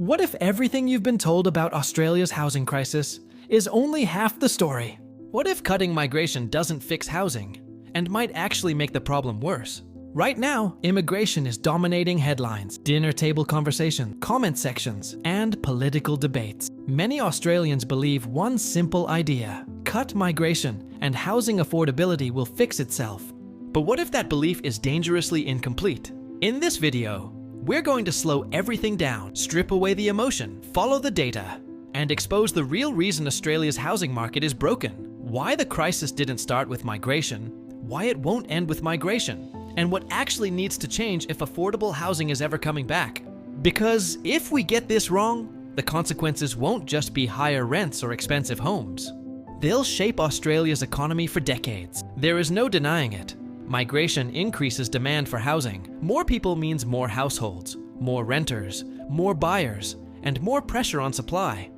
What if everything you've been told about Australia's housing crisis is only half the story? What if cutting migration doesn't fix housing and might actually make the problem worse? Right now, immigration is dominating headlines, dinner table conversation, comment sections, and political debates. Many Australians believe one simple idea: cut migration and housing affordability will fix itself. But what if that belief is dangerously incomplete? In this video, we're going to slow everything down, strip away the emotion, follow the data, and expose the real reason Australia's housing market is broken. Why the crisis didn't start with migration, why it won't end with migration, and what actually needs to change if affordable housing is ever coming back. Because if we get this wrong, the consequences won't just be higher rents or expensive homes. They'll shape Australia's economy for decades. There is no denying it. Migration increases demand for housing. More people means more households, more renters, more buyers, and more pressure on supply.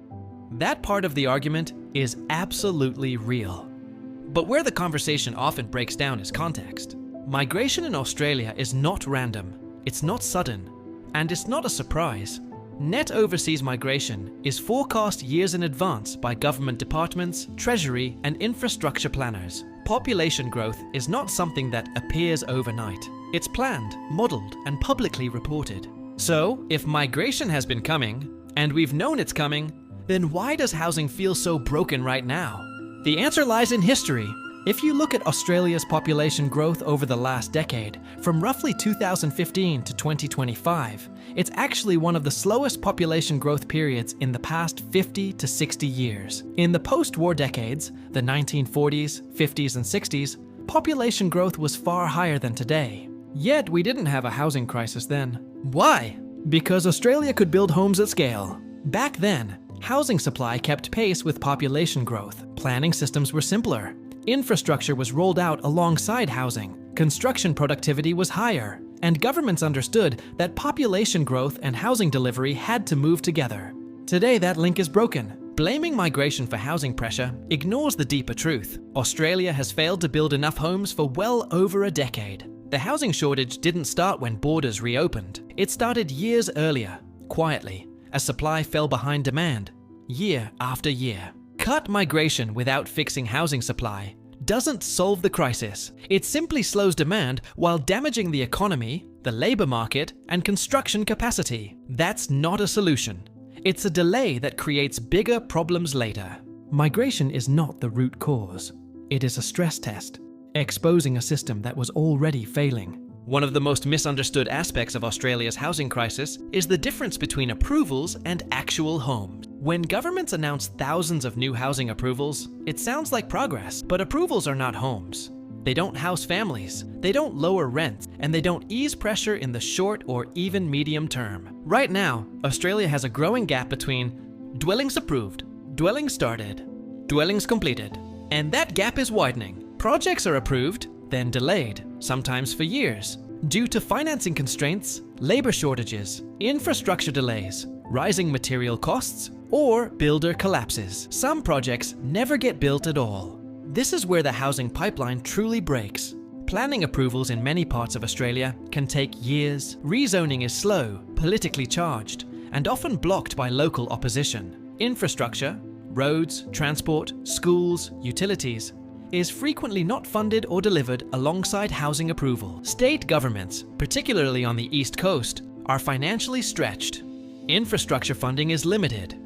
That part of the argument is absolutely real. But where the conversation often breaks down is context. Migration in Australia is not random, it's not sudden, and it's not a surprise. Net overseas migration is forecast years in advance by government departments, treasury, and infrastructure planners. Population growth is not something that appears overnight. It's planned, modeled, and publicly reported. So, if migration has been coming, and we've known it's coming, then why does housing feel so broken right now? The answer lies in history. If you look at Australia's population growth over the last decade, from roughly 2015 to 2025, it's actually one of the slowest population growth periods in the past 50 to 60 years. In the post-war decades, the 1940s, 50s, and 60s, population growth was far higher than today. Yet we didn't have a housing crisis then. Why? Because Australia could build homes at scale. Back then, housing supply kept pace with population growth. Planning systems were simpler. Infrastructure was rolled out alongside housing, construction productivity was higher, and governments understood that population growth and housing delivery had to move together. Today that link is broken. Blaming migration for housing pressure ignores the deeper truth. Australia has failed to build enough homes for well over a decade. The housing shortage didn't start when borders reopened. It started years earlier, quietly, as supply fell behind demand, year after year. Cut migration without fixing housing supply doesn't solve the crisis. It simply slows demand while damaging the economy, the labor market, and construction capacity. That's not a solution. It's a delay that creates bigger problems later. Migration is not the root cause. It is a stress test, exposing a system that was already failing. One of the most misunderstood aspects of Australia's housing crisis is the difference between approvals and actual homes. When governments announce thousands of new housing approvals, it sounds like progress, but approvals are not homes. They don't house families, they don't lower rents, and they don't ease pressure in the short or even medium term. Right now, Australia has a growing gap between dwellings approved, dwellings started, dwellings completed, and that gap is widening. Projects are approved, then delayed, sometimes for years, due to financing constraints, labor shortages, infrastructure delays, rising material costs, or builder collapses. Some projects never get built at all. This is where the housing pipeline truly breaks. Planning approvals in many parts of Australia can take years. Rezoning is slow, politically charged, and often blocked by local opposition. Infrastructure, roads, transport, schools, utilities, is frequently not funded or delivered alongside housing approval. State governments, particularly on the East Coast, are financially stretched. Infrastructure funding is limited.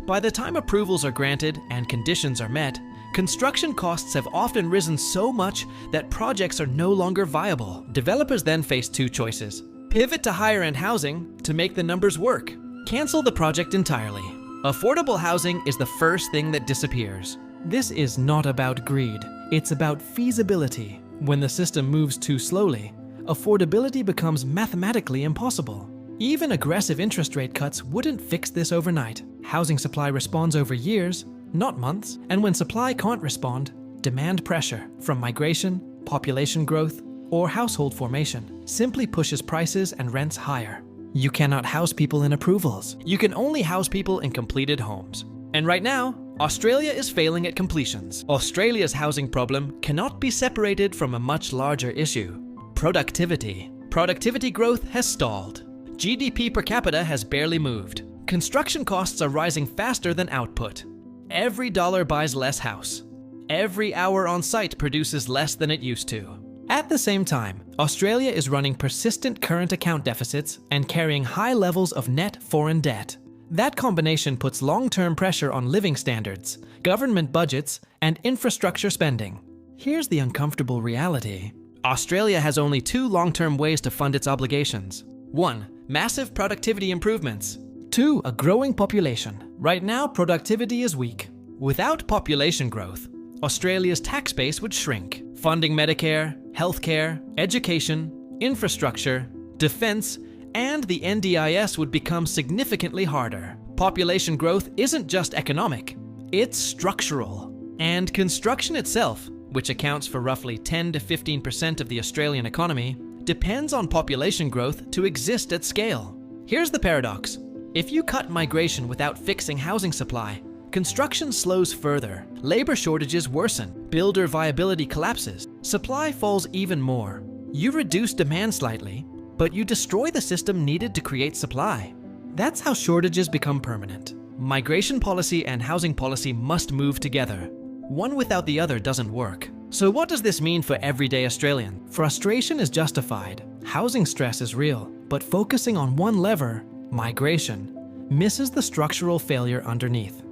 By the time approvals are granted and conditions are met, construction costs have often risen so much that projects are no longer viable. Developers then face two choices: pivot to higher-end housing to make the numbers work, cancel the project entirely. Affordable housing is the first thing that disappears. This is not about greed, it's about feasibility. When the system moves too slowly, affordability becomes mathematically impossible. Even aggressive interest rate cuts wouldn't fix this overnight. Housing supply responds over years, not months, and when supply can't respond, demand pressure from migration, population growth, or household formation simply pushes prices and rents higher. You cannot house people in approvals. You can only house people in completed homes. And right now, Australia is failing at completions. Australia's housing problem cannot be separated from a much larger issue: productivity. Productivity growth has stalled. GDP per capita has barely moved. Construction costs are rising faster than output. Every dollar buys less house. Every hour on site produces less than it used to. At the same time, Australia is running persistent current account deficits and carrying high levels of net foreign debt. That combination puts long-term pressure on living standards, government budgets, and infrastructure spending. Here's the uncomfortable reality. Australia has only two long-term ways to fund its obligations. 1. Massive productivity improvements. 2. A growing population. Right now, productivity is weak. Without population growth, Australia's tax base would shrink. Funding Medicare, healthcare, education, infrastructure, defense, and the NDIS would become significantly harder. Population growth isn't just economic, it's structural. And construction itself, which accounts for roughly 10 to 15% of the Australian economy, depends on population growth to exist at scale. Here's the paradox. If you cut migration without fixing housing supply, construction slows further, labor shortages worsen, builder viability collapses, supply falls even more. You reduce demand slightly, but you destroy the system needed to create supply. That's how shortages become permanent. Migration policy and housing policy must move together. One without the other doesn't work. So what does this mean for everyday Australian? Frustration is justified. Housing stress is real, but focusing on one lever, migration, misses the structural failure underneath.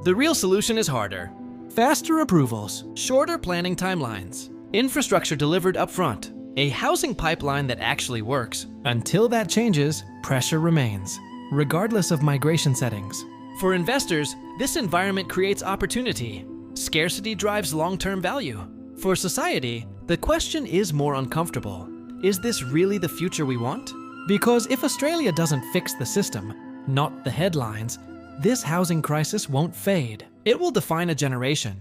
The real solution is harder. Faster approvals, shorter planning timelines, infrastructure delivered upfront, a housing pipeline that actually works. Until that changes, pressure remains, regardless of migration settings. For investors, this environment creates opportunity. Scarcity drives long-term value. For society, the question is more uncomfortable. Is this really the future we want? Because if Australia doesn't fix the system, not the headlines, this housing crisis won't fade. It will define a generation.